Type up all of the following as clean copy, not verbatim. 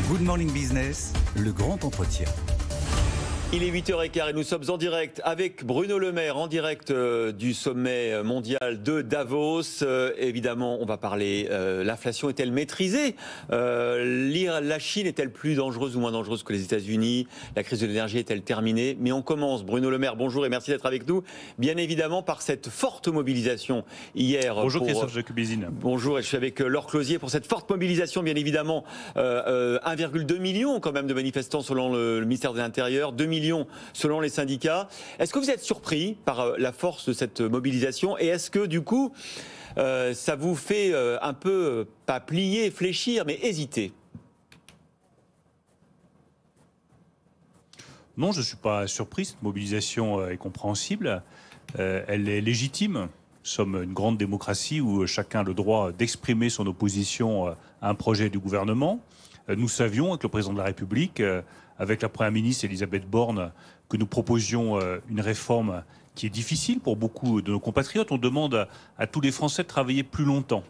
Good Morning Business, le grand entretien. Il est 8h15 et nous sommes en direct avec Bruno Le Maire, en direct du sommet mondial de Davos. Évidemment, on va parler, l'inflation est-elle maîtrisée? La Chine est-elle plus dangereuse ou moins dangereuse que les États-Unis? La crise de l'énergie est-elle terminée? Mais on commence, Bruno Le Maire, bonjour et merci d'être avec nous. Bien évidemment, par cette forte mobilisation hier. Bonjour Christophe Jacubizine. Bonjour, et je suis avec Laure Closier pour cette forte mobilisation, bien évidemment. 1,2 million quand même de manifestants selon le ministère de l'Intérieur, 2 millions selon les syndicats. Est-ce que vous êtes surpris par la force de cette mobilisation et est-ce que du coup ça vous fait un peu, pas plier, fléchir, mais hésiter? Non, je ne suis pas surpris. Cette mobilisation est compréhensible. Elle est légitime. Nous sommes une grande démocratie où chacun a le droit d'exprimer son opposition à un projet du gouvernement. Nous savions avec le président de la République, avec la Première ministre Elisabeth Borne, que nous proposions une réforme qui est difficile pour beaucoup de nos compatriotes. On demande à tous les Français de travailler plus longtemps.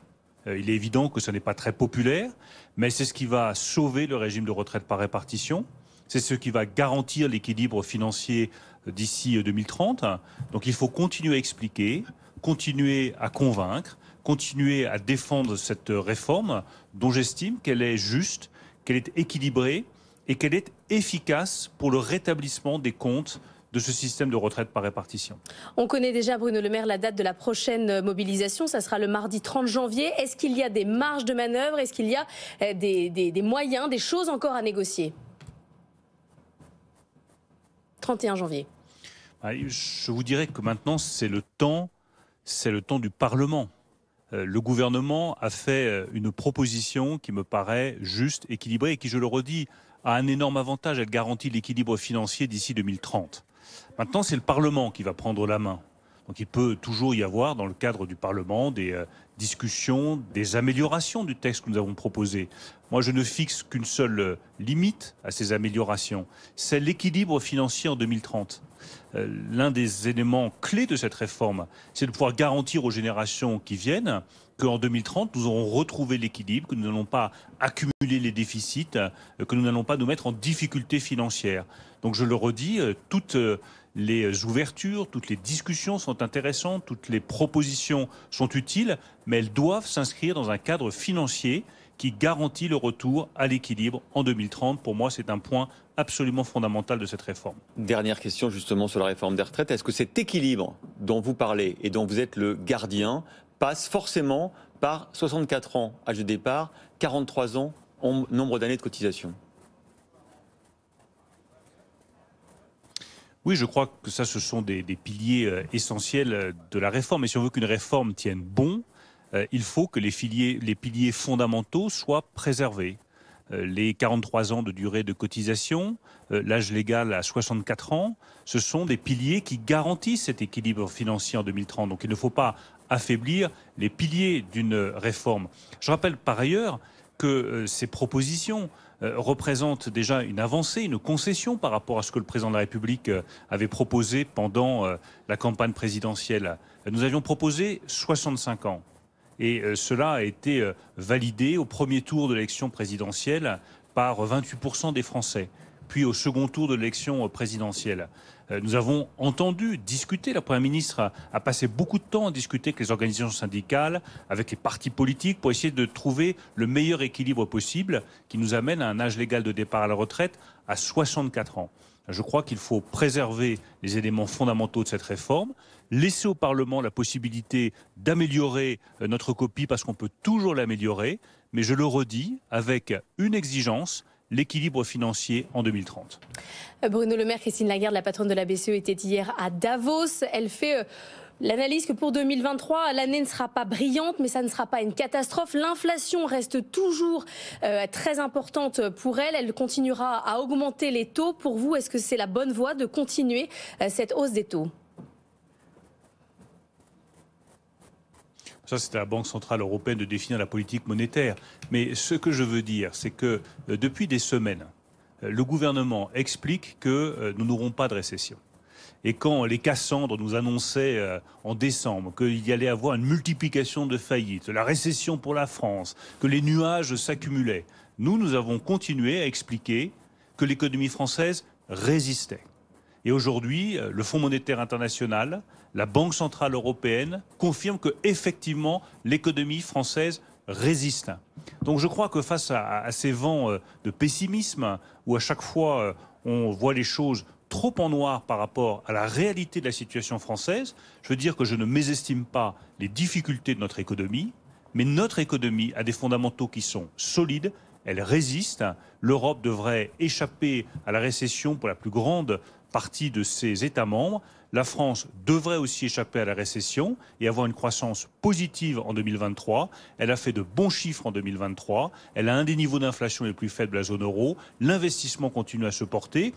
Il est évident que ce n'est pas très populaire, mais c'est ce qui va sauver le régime de retraite par répartition. C'est ce qui va garantir l'équilibre financier d'ici 2030. Donc il faut continuer à expliquer, continuer à convaincre, continuer à défendre cette réforme dont j'estime qu'elle est juste, qu'elle est équilibrée et qu'elle est efficace pour le rétablissement des comptes de ce système de retraite par répartition. On connaît déjà, Bruno Le Maire, la date de la prochaine mobilisation. Ça sera le mardi 30 janvier. Est-ce qu'il y a des marges de manœuvre? Est-ce qu'il y a des moyens, des choses encore à négocier? 31 janvier. Je vous dirais que maintenant, c'est le temps du Parlement. Le gouvernement a fait une proposition qui me paraît juste, équilibrée et qui, je le redis, a un énorme avantage. Elle garantit l'équilibre financier d'ici 2030. Maintenant, c'est le Parlement qui va prendre la main. Donc il peut toujours y avoir, dans le cadre du Parlement, des discussions, des améliorations du texte que nous avons proposé. Moi, je ne fixe qu'une seule limite à ces améliorations. C'est l'équilibre financier en 2030. L'un des éléments clés de cette réforme, c'est de pouvoir garantir aux générations qui viennent qu'en 2030, nous aurons retrouvé l'équilibre, que nous n'allons pas accumuler les déficits, que nous n'allons pas nous mettre en difficulté financière. Donc je le redis, toutes les ouvertures, toutes les discussions sont intéressantes, toutes les propositions sont utiles, mais elles doivent s'inscrire dans un cadre financier qui garantit le retour à l'équilibre en 2030. Pour moi, c'est un point absolument fondamental de cette réforme. Dernière question justement sur la réforme des retraites. Est-ce que cet équilibre dont vous parlez et dont vous êtes le gardien passe forcément par 64 ans, âge de départ, 43 ans, nombre d'années de cotisation? Oui, je crois que ça, ce sont des piliers essentiels de la réforme. Et si on veut qu'une réforme tienne bon, il faut que les piliers fondamentaux soient préservés. Les 43 ans de durée de cotisation, l'âge légal à 64 ans, ce sont des piliers qui garantissent cet équilibre financier en 2030. Donc il ne faut pas affaiblir les piliers d'une réforme. Je rappelle par ailleurs que ces propositions représentent déjà une avancée, une concession par rapport à ce que le président de la République avait proposé pendant la campagne présidentielle. Nous avions proposé 65 ans. Et cela a été validé au premier tour de l'élection présidentielle par 28% des Français, puis au second tour de l'élection présidentielle. Nous avons entendu discuter, la Première ministre a passé beaucoup de temps à discuter avec les organisations syndicales, avec les partis politiques, pour essayer de trouver le meilleur équilibre possible qui nous amène à un âge légal de départ à la retraite à 64 ans. Je crois qu'il faut préserver les éléments fondamentaux de cette réforme, laisser au Parlement la possibilité d'améliorer notre copie parce qu'on peut toujours l'améliorer, mais je le redis avec une exigence, l'équilibre financier en 2030. Bruno Le Maire, Christine Lagarde, la patronne de la BCE, était hier à Davos. Elle fait l'analyse que pour 2023, l'année ne sera pas brillante, mais ça ne sera pas une catastrophe. L'inflation reste toujours très importante pour elle. Elle continuera à augmenter les taux. Pour vous, est-ce que c'est la bonne voie de continuer cette hausse des taux ? Ça, c'est à la Banque centrale européenne de définir la politique monétaire. Mais ce que je veux dire, c'est que depuis des semaines, le gouvernement explique que nous n'aurons pas de récession. Et quand les Cassandres nous annonçaient en décembre qu'il y allait avoir une multiplication de faillites, la récession pour la France, que les nuages s'accumulaient, nous avons continué à expliquer que l'économie française résistait. Et aujourd'hui, le Fonds monétaire international, la Banque centrale européenne confirment que effectivement l'économie française résiste. Donc je crois que face à ces vents de pessimisme, où à chaque fois on voit les choses trop en noir par rapport à la réalité de la situation française, je veux dire que je ne mésestime pas les difficultés de notre économie, mais notre économie a des fondamentaux qui sont solides, elle résiste. L'Europe devrait échapper à la récession pour la plus grande partie de ses États membres. La France devrait aussi échapper à la récession et avoir une croissance positive en 2023. Elle a fait de bons chiffres en 2023. Elle a un des niveaux d'inflation les plus faibles de la zone euro. L'investissement continue à se porter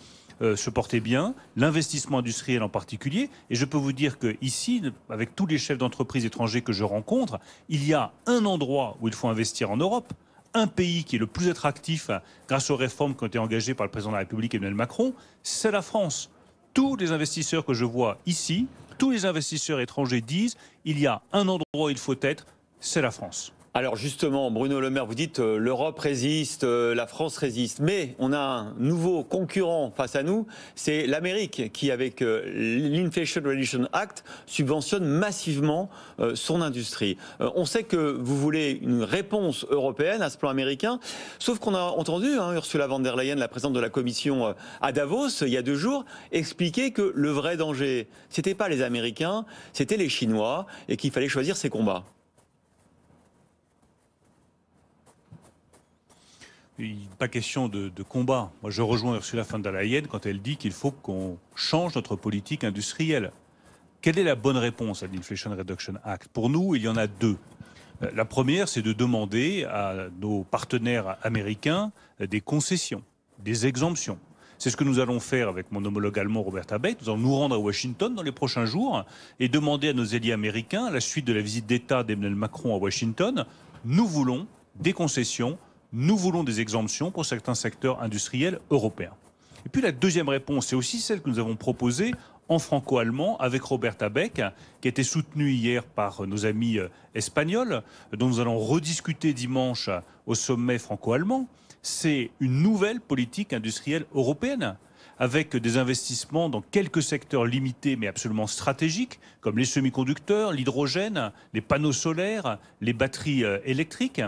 bien, l'investissement industriel en particulier. Et je peux vous dire qu'ici, avec tous les chefs d'entreprise étrangers que je rencontre, il y a un endroit où il faut investir en Europe, un pays qui est le plus attractif grâce aux réformes qui ont été engagées par le président de la République Emmanuel Macron, c'est la France. Tous les investisseurs que je vois ici, tous les investisseurs étrangers disent il y a un endroit où il faut être, c'est la France. Alors justement, Bruno Le Maire, vous dites l'Europe résiste, la France résiste, mais on a un nouveau concurrent face à nous, c'est l'Amérique qui, avec l'Inflation Reduction Act, subventionne massivement son industrie. On sait que vous voulez une réponse européenne à ce plan américain, sauf qu'on a entendu Ursula von der Leyen, la présidente de la Commission à Davos, il y a 2 jours, expliquer que le vrai danger, c'était pas les Américains, c'était les Chinois, et qu'il fallait choisir ses combats. Pas question de combat. Moi, je rejoins Ursula von der Leyen quand elle dit qu'il faut qu'on change notre politique industrielle. Quelle est la bonne réponse à l'Inflation Reduction Act? Pour nous, il y en a 2. La première, c'est de demander à nos partenaires américains des concessions, des exemptions. C'est ce que nous allons faire avec mon homologue allemand Robert Habeck. Nous allons nous rendre à Washington dans les prochains jours et demander à nos alliés américains, à la suite de la visite d'État d'Emmanuel Macron à Washington, nous voulons des concessions. Nous voulons des exemptions pour certains secteurs industriels européens. Et puis la deuxième réponse, c'est aussi celle que nous avons proposée en franco-allemand avec Robert Habeck, qui a été soutenu hier par nos amis espagnols, dont nous allons rediscuter dimanche au sommet franco-allemand. C'est une nouvelle politique industrielle européenne, avec des investissements dans quelques secteurs limités mais absolument stratégiques, comme les semi-conducteurs, l'hydrogène, les panneaux solaires, les batteries électriques,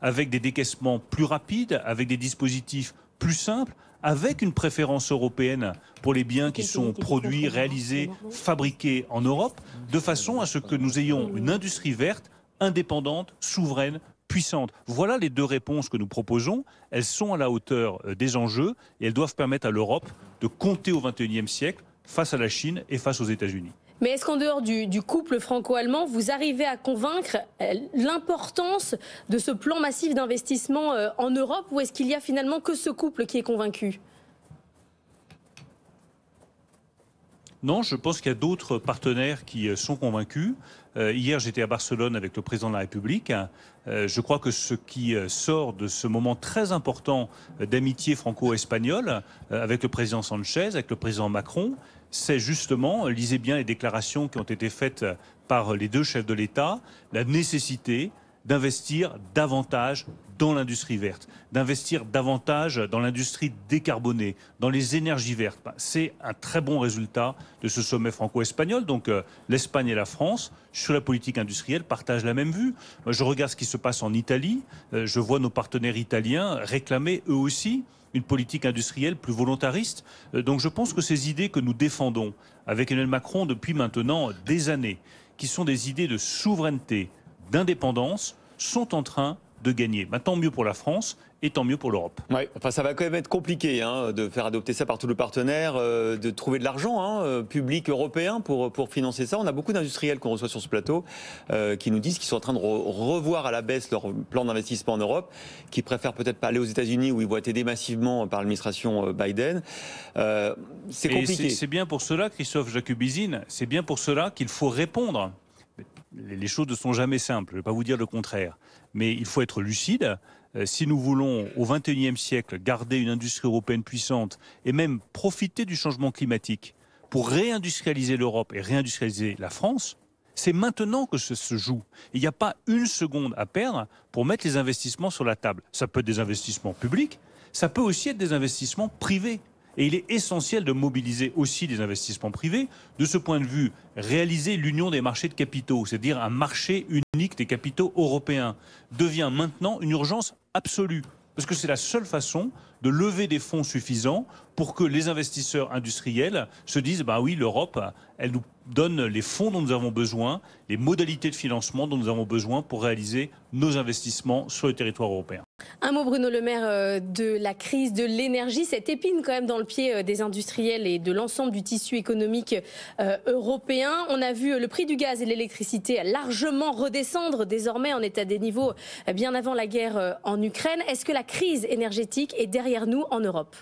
avec des décaissements plus rapides, avec des dispositifs plus simples, avec une préférence européenne pour les biens qui sont produits, réalisés, fabriqués en Europe, de façon à ce que nous ayons une industrie verte, indépendante, souveraine, puissante. Voilà les 2 réponses que nous proposons. Elles sont à la hauteur des enjeux et elles doivent permettre à l'Europe de compter au XXIe siècle face à la Chine et face aux États-Unis. Mais est-ce qu'en dehors du couple franco-allemand, vous arrivez à convaincre l'importance de ce plan massif d'investissement en Europe, ou est-ce qu'il y a finalement que ce couple qui est convaincu ? Non, je pense qu'il y a d'autres partenaires qui sont convaincus. Hier, j'étais à Barcelone avec le président de la République. Je crois que ce qui sort de ce moment très important d'amitié franco-espagnole avec le président Sanchez, avec le président Macron, c'est justement, lisez bien les déclarations qui ont été faites par les 2 chefs de l'État, la nécessité d'investir davantage dans l'industrie verte, d'investir davantage dans l'industrie décarbonée, dans les énergies vertes. C'est un très bon résultat de ce sommet franco-espagnol. Donc l'Espagne et la France, sur la politique industrielle, partagent la même vue. Je regarde ce qui se passe en Italie. Je vois nos partenaires italiens réclamer eux aussi une politique industrielle plus volontariste. Donc je pense que ces idées que nous défendons avec Emmanuel Macron depuis maintenant des années, qui sont des idées de souveraineté, d'indépendance, sont en train de gagner. Tant mieux pour la France et tant mieux pour l'Europe. Ouais, enfin, ça va quand même être compliqué de faire adopter ça par tous les partenaires, de trouver de l'argent public européen pour financer ça. On a beaucoup d'industriels qu'on reçoit sur ce plateau qui nous disent qu'ils sont en train de revoir à la baisse leur plan d'investissement en Europe, qui préfèrent peut-être pas aller aux États-Unis où ils vont être aidés massivement par l'administration Biden. C'est compliqué. C'est bien pour cela, Christophe Jacubizine, c'est bien pour cela qu'il faut répondre. Les choses ne sont jamais simples, je ne vais pas vous dire le contraire. Mais il faut être lucide. Si nous voulons, au XXIe siècle, garder une industrie européenne puissante et même profiter du changement climatique pour réindustrialiser l'Europe et réindustrialiser la France, C'est maintenant que ça se joue. Il n'y a pas une seconde à perdre pour mettre les investissements sur la table. Ça peut être des investissements publics, ça peut aussi être des investissements privés. Et il est essentiel de mobiliser aussi des investissements privés. De ce point de vue, réaliser l'union des marchés de capitaux, c'est-à-dire un marché unique des capitaux européens, devient maintenant une urgence absolue. Parce que c'est la seule façon de lever des fonds suffisants pour que les investisseurs industriels se disent bah oui, l'Europe, elle nous donne les fonds dont nous avons besoin, les modalités de financement dont nous avons besoin pour réaliser nos investissements sur le territoire européen. Un mot, Bruno Le Maire, de la crise de l'énergie, cette épine quand même dans le pied des industriels et de l'ensemble du tissu économique européen. On a vu le prix du gaz et de l'électricité largement redescendre. Désormais, on est à des niveaux bien avant la guerre en Ukraine. Est-ce que la crise énergétique est derrière nous en Europe ?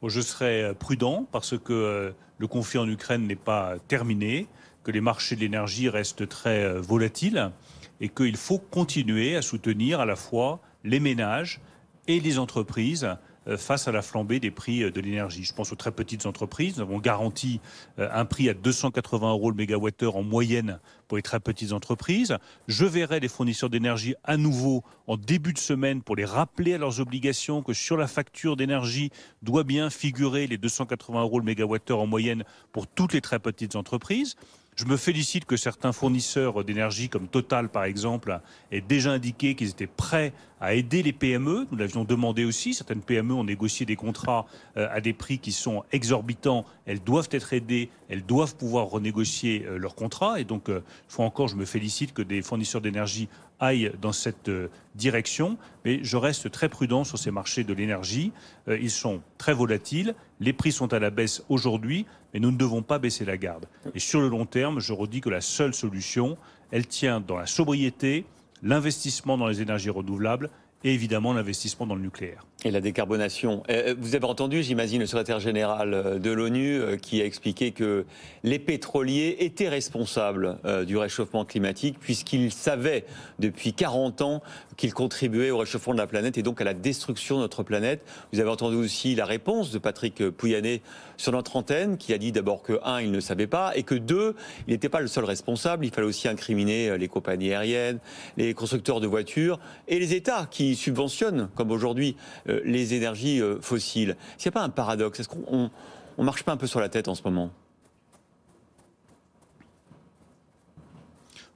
Je serai prudent parce que le conflit en Ukraine n'est pas terminé, que les marchés de l'énergie restent très volatiles et qu'il faut continuer à soutenir à la fois les ménages et les entreprises face à la flambée des prix de l'énergie. Je pense aux très petites entreprises. Nous avons garanti un prix à 280 € le mégawattheure en moyenne pour les très petites entreprises. Je verrai les fournisseurs d'énergie à nouveau en début de semaine pour les rappeler à leurs obligations que sur la facture d'énergie doit bien figurer les 280 € le mégawattheure en moyenne pour toutes les très petites entreprises. Je me félicite que certains fournisseurs d'énergie, comme Total par exemple, aient déjà indiqué qu'ils étaient prêts à aider les PME. Nous l'avions demandé aussi. Certaines PME ont négocié des contrats à des prix qui sont exorbitants. Elles doivent être aidées, elles doivent pouvoir renégocier leurs contrats. Et donc, une fois encore, je me félicite que des fournisseurs d'énergie aillent dans cette direction. Mais je reste très prudent sur ces marchés de l'énergie. Ils sont très volatiles. Les prix sont à la baisse aujourd'hui, mais nous ne devons pas baisser la garde. Et sur le long terme, je redis que la seule solution, elle tient dans la sobriété, l'investissement dans les énergies renouvelables et évidemment l'investissement dans le nucléaire. Et la décarbonation. Vous avez entendu, j'imagine, le secrétaire général de l'ONU qui a expliqué que les pétroliers étaient responsables du réchauffement climatique puisqu'ils savaient depuis 40 ans qu'ils contribuaient au réchauffement de la planète et donc à la destruction de notre planète. Vous avez entendu aussi la réponse de Patrick Pouyanné sur notre antenne qui a dit d'abord que, un, il ne savait pas et que, deux, il n'était pas le seul responsable. Il fallait aussi incriminer les compagnies aériennes, les constructeurs de voitures et les États qui subventionnent, comme aujourd'hui, les énergies fossiles. S'il n'y a pas un paradoxe, est-ce qu'on ne marche pas un peu sur la tête en ce moment ?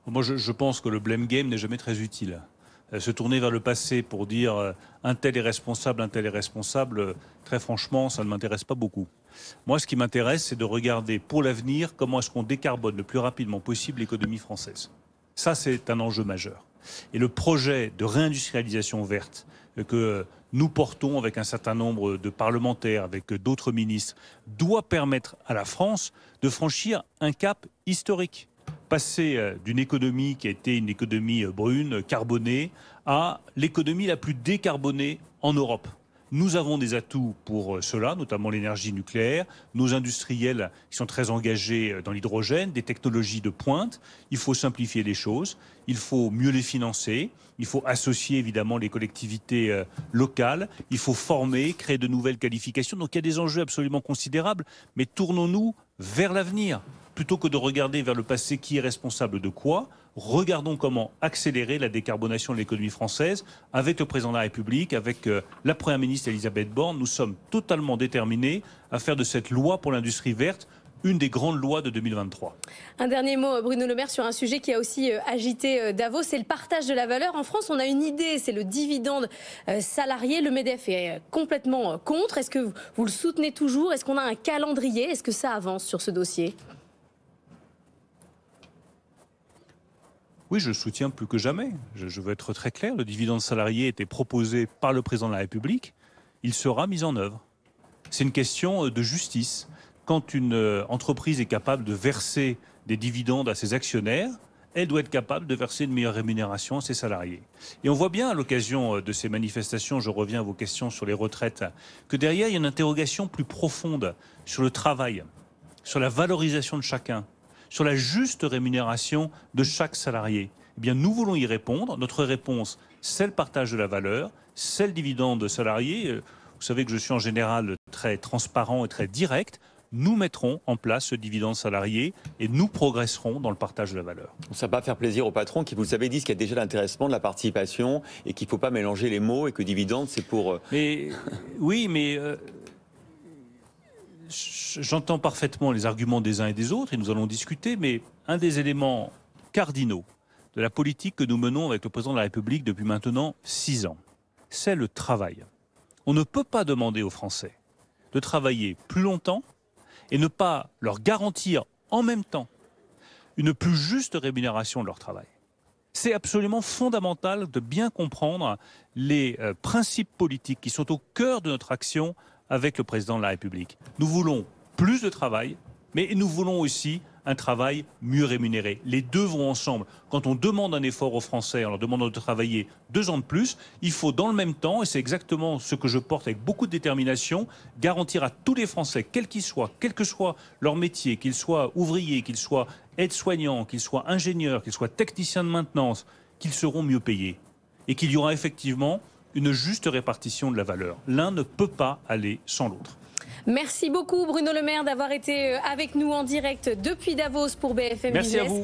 Moi, je pense que le blame game n'est jamais très utile. Se tourner vers le passé pour dire un tel est responsable, très franchement, ça ne m'intéresse pas beaucoup. Moi, ce qui m'intéresse, c'est de regarder pour l'avenir comment est-ce qu'on décarbone le plus rapidement possible l'économie française. Ça, c'est un enjeu majeur. Et le projet de réindustrialisation verte que nous portons avec un certain nombre de parlementaires, avec d'autres ministres, doit permettre à la France de franchir un cap historique. Passer d'une économie qui a été une économie brune, carbonée, à l'économie la plus décarbonée en Europe. Nous avons des atouts pour cela, notamment l'énergie nucléaire, nos industriels qui sont très engagés dans l'hydrogène, des technologies de pointe. Il faut simplifier les choses, il faut mieux les financer, il faut associer évidemment les collectivités locales, il faut former, créer de nouvelles qualifications. Donc il y a des enjeux absolument considérables, mais tournons-nous vers l'avenir. Plutôt que de regarder vers le passé qui est responsable de quoi, regardons comment accélérer la décarbonation de l'économie française avec le président de la République, avec la première ministre Elisabeth Borne. Nous sommes totalement déterminés à faire de cette loi pour l'industrie verte une des grandes lois de 2023. Un dernier mot, Bruno Le Maire, sur un sujet qui a aussi agité Davos, c'est le partage de la valeur. En France, on a une idée, c'est le dividende salarié. Le MEDEF est complètement contre. Est-ce que vous le soutenez toujours? Est-ce qu'on a un calendrier? Est-ce que ça avance sur ce dossier? Oui, je le soutiens plus que jamais. Je veux être très clair. Le dividende salarié était proposé par le président de la République. Il sera mis en œuvre. C'est une question de justice. Quand une entreprise est capable de verser des dividendes à ses actionnaires, elle doit être capable de verser une meilleure rémunération à ses salariés. Et on voit bien à l'occasion de ces manifestations, je reviens à vos questions sur les retraites, que derrière il y a une interrogation plus profonde sur le travail, sur la valorisation de chacun, sur la juste rémunération de chaque salarié. Eh bien, nous voulons y répondre. Notre réponse, c'est le partage de la valeur, c'est le dividende salarié. Vous savez que je suis en général très transparent et très direct. nous mettrons en place ce dividende salarié et nous progresserons dans le partage de la valeur. Ça va pas faire plaisir aux patrons qui, vous le savez, disent qu'il y a déjà l'intéressement de la participation et qu'il ne faut pas mélanger les mots et que dividende, c'est pour... Oui, mais j'entends parfaitement les arguments des uns et des autres et nous allons discuter, mais un des éléments cardinaux de la politique que nous menons avec le président de la République depuis maintenant 6 ans, c'est le travail. On ne peut pas demander aux Français de travailler plus longtemps et ne pas leur garantir en même temps une plus juste rémunération de leur travail. C'est absolument fondamental de bien comprendre les principes politiques qui sont au cœur de notre action avec le président de la République. Nous voulons plus de travail, mais nous voulons aussi un travail mieux rémunéré. Les deux vont ensemble. Quand on demande un effort aux Français en leur demandant de travailler 2 ans de plus, il faut dans le même temps, et c'est exactement ce que je porte avec beaucoup de détermination, garantir à tous les Français, quels qu'ils soient, quel que soit leur métier, qu'ils soient ouvriers, qu'ils soient aides-soignants, qu'ils soient ingénieurs, qu'ils soient techniciens de maintenance, qu'ils seront mieux payés. Et qu'il y aura effectivement une juste répartition de la valeur. L'un ne peut pas aller sans l'autre. Merci beaucoup Bruno Le Maire d'avoir été avec nous en direct depuis Davos pour BFM Business. Merci à vous.